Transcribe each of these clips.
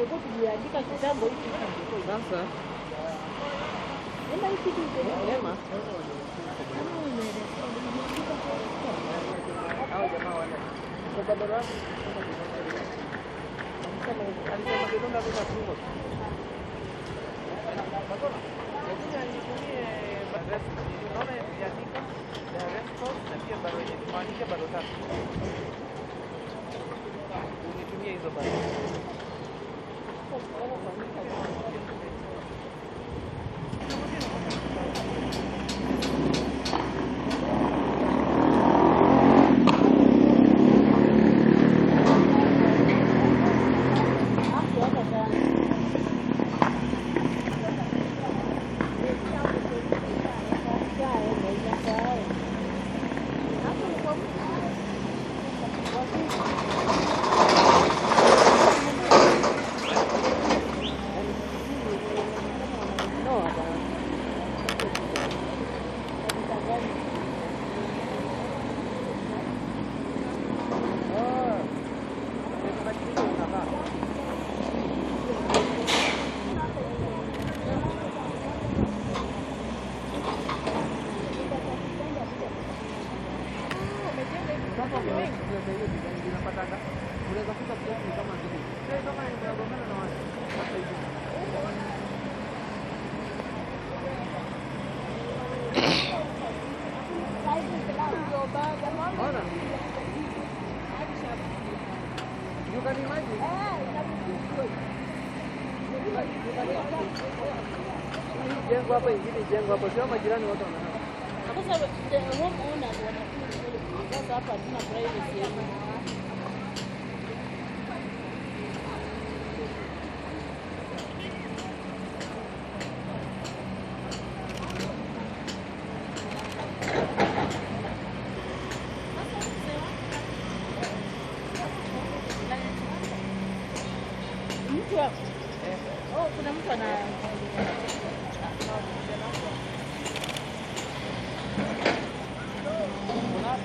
tungekuwa tuliandika kitambo hiki sasa. Nenda hiki tu Neema. Hao jamaa wana. Kwa barabara. Alisema kidonda bila fungo. Lakini anitumie badala. Unaona yaandika the response na pia barua yenye tumeandika barua tatu. Unitumie hizo barua. Jengo hapa ingine jengo hapo sio majirani wote wanaona. Sasa homeowner wanakuja sasa hapa tuna privacy yetu. Kuna mtu ana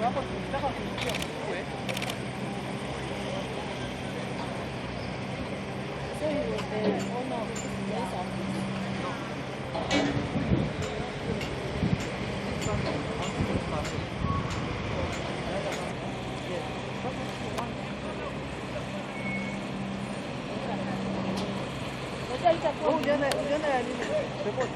hapo tunataka kuingia mkue. So you was the owner of this house? Ujana ya nini? Report.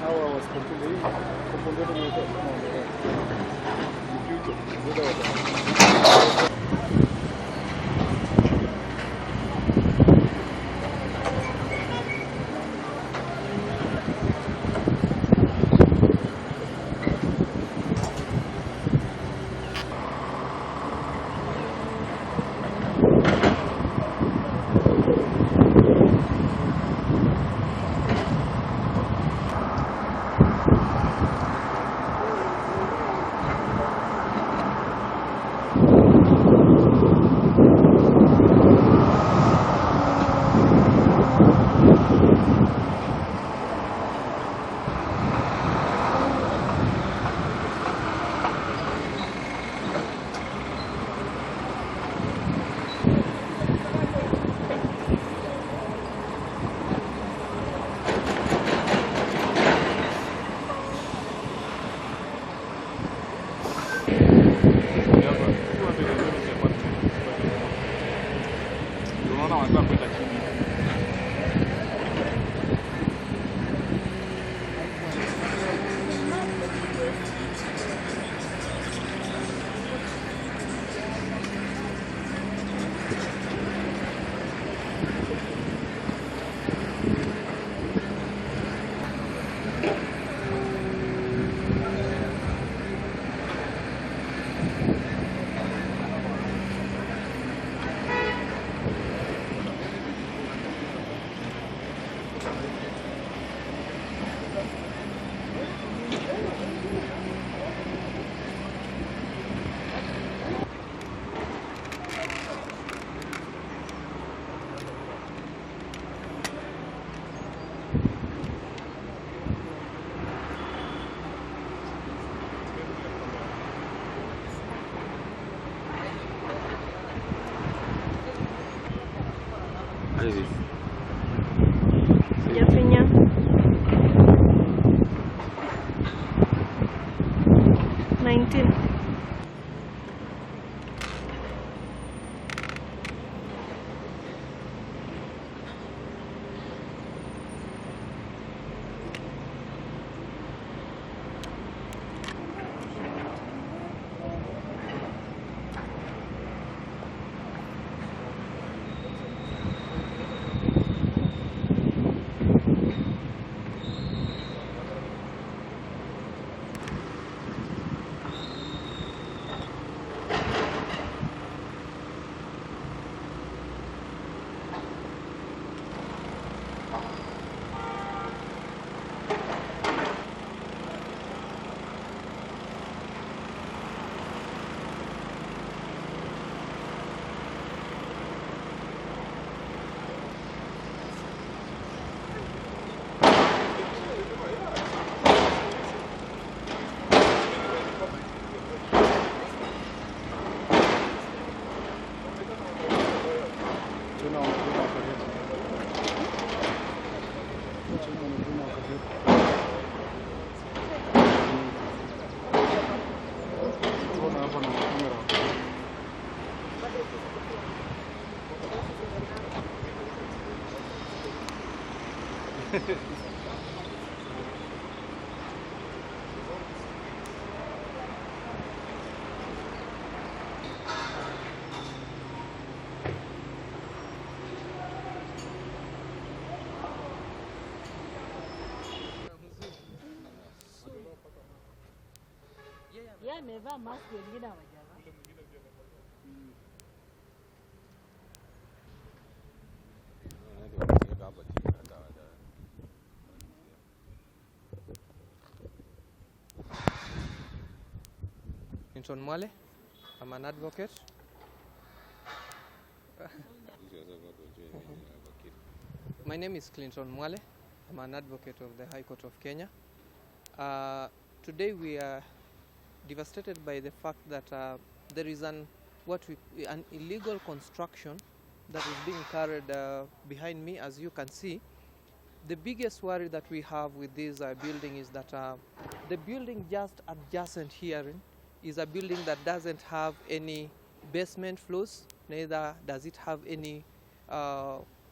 hawa wasipotunza hii komponenti moja kama Jafinya. Yeye amevaa mask, wengine hawajavaa. Clinton Mwale, I'm an advocate. My name is Clinton Mwale. I'm an advocate of the High Court of Kenya. Today we are devastated by the fact that there is an illegal construction that is being carried behind me. As you can see, the biggest worry that we have with this building is that the building just adjacent here is a building that doesn't have any basement floors, neither does it have any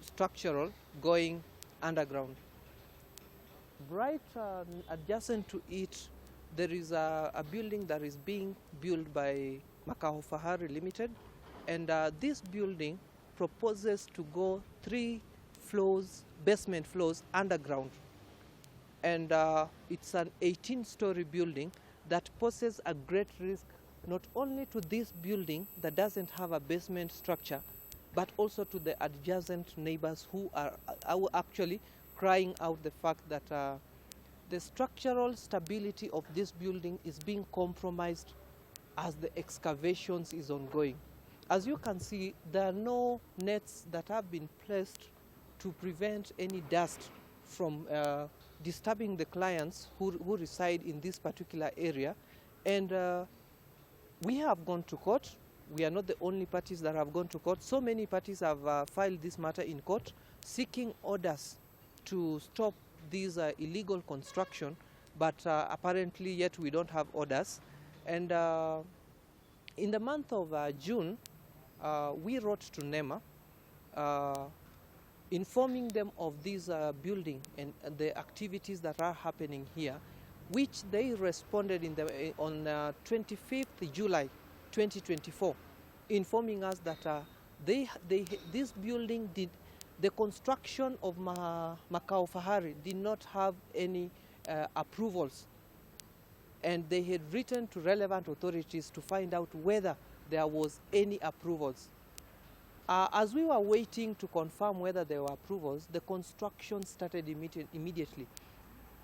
structural going underground. Right adjacent to it, there is a building that is being built by Makao Fahari Limited, and this building proposes to go 3 floors, basement floors underground. And it's an 18-story building that poses a great risk not only to this building that doesn't have a basement structure, but also to the adjacent neighbors who are actually crying out the fact that the structural stability of this building is being compromised as the excavations is ongoing. As you can see, there are no nets that have been placed to prevent any dust from disturbing the clients who reside in this particular area. And we have gone to court. We are not the only parties that have gone to court. So many parties have filed this matter in court, seeking orders to stop this illegal construction, but apparently yet we don't have orders. And in the month of June, we wrote to NEMA, informing them of this building and the activities that are happening here, which they responded on 25th July 2024, informing us that this building the construction of Makao Fahari did not have any approvals, and they had written to relevant authorities to find out whether there was any approvals. As we were waiting to confirm whether there were approvals, the construction started immediately.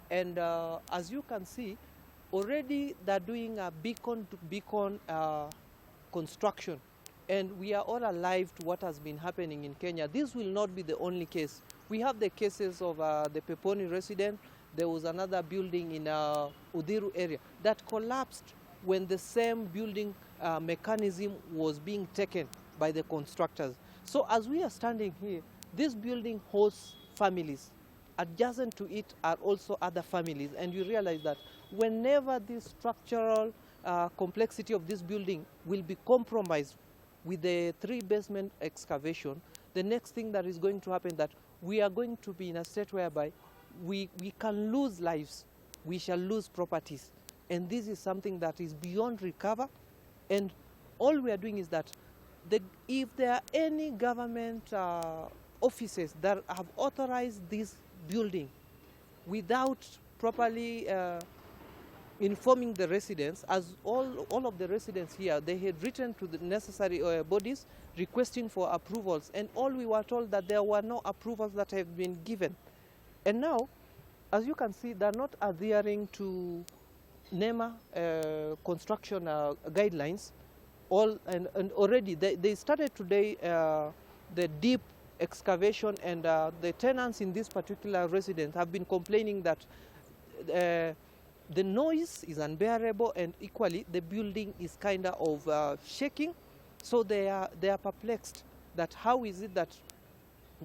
And as you can see, already they're doing a beacon-to-beacon construction. And we are all alive to what has been happening in Kenya. This will not be the only case. We have the cases of the Peponi resident. There was another building in Udhiru area that collapsed when the same building mechanism was being taken by the constructors. So as we are standing here, this building hosts families. Adjacent to it are also other families. And you realize that whenever this structural complexity of this building will be compromised with the 3-basement excavation, the next thing that is going to happen that we are going to be in a state whereby we can lose lives, we shall lose properties. And this is something that is beyond recover. And all we are doing is that if there are any government offices that have authorized this building without properly informing the residents, as all of the residents here, they had written to the necessary bodies requesting for approvals, and all we were told that there were no approvals that have been given. And now, as you can see, they're not adhering to NEMA construction guidelines. And already they started today the deep excavation, and the tenants in this particular residence have been complaining that the noise is unbearable, and equally the building is kind of shaking. So they are perplexed that how is it that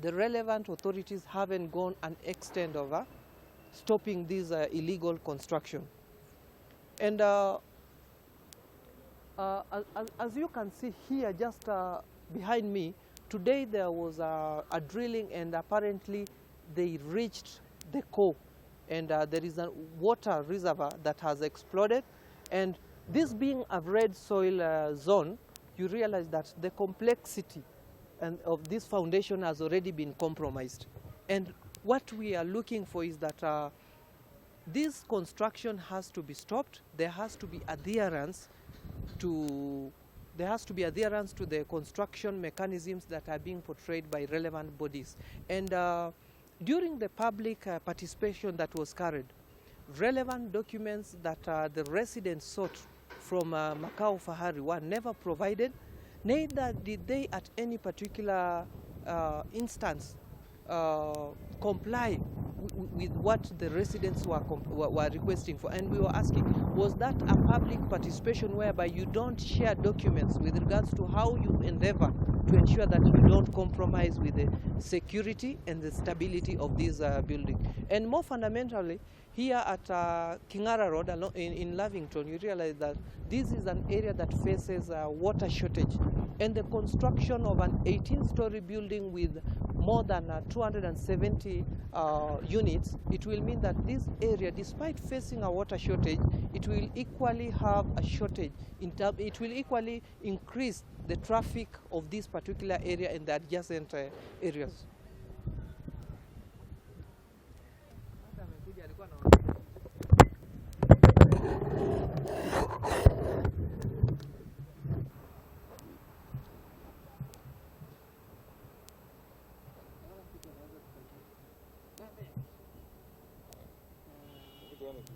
the relevant authorities haven't gone an extent of stopping this illegal construction. And as you can see here, just behind me, today there was a drilling, and apparently they reached the core, and there is a water reservoir that has exploded. And this being a red soil zone, you realize that the complexity of this foundation has already been compromised. And what we are looking for is that this construction has to be stopped. There has to be adherence to the construction mechanisms that are being portrayed by relevant bodies. And during the public participation that was carried, relevant documents that the residents sought from Makao Fahari were never provided. Neither did they at any particular instance comply with what the residents were requesting for. And we were asking, was that a public participation whereby you don't share documents with regards to how you endeavor to ensure that you don't compromise with the security and the stability of this building? And more fundamentally, here at Kingara Road in Lavington, you realize that this is an area that faces water shortage. And the construction of an 18-story building with more than 270 units, it will mean that this area, despite facing a water shortage, it will equally have a shortage. It will equally increase the traffic of this particular area and the adjacent areas.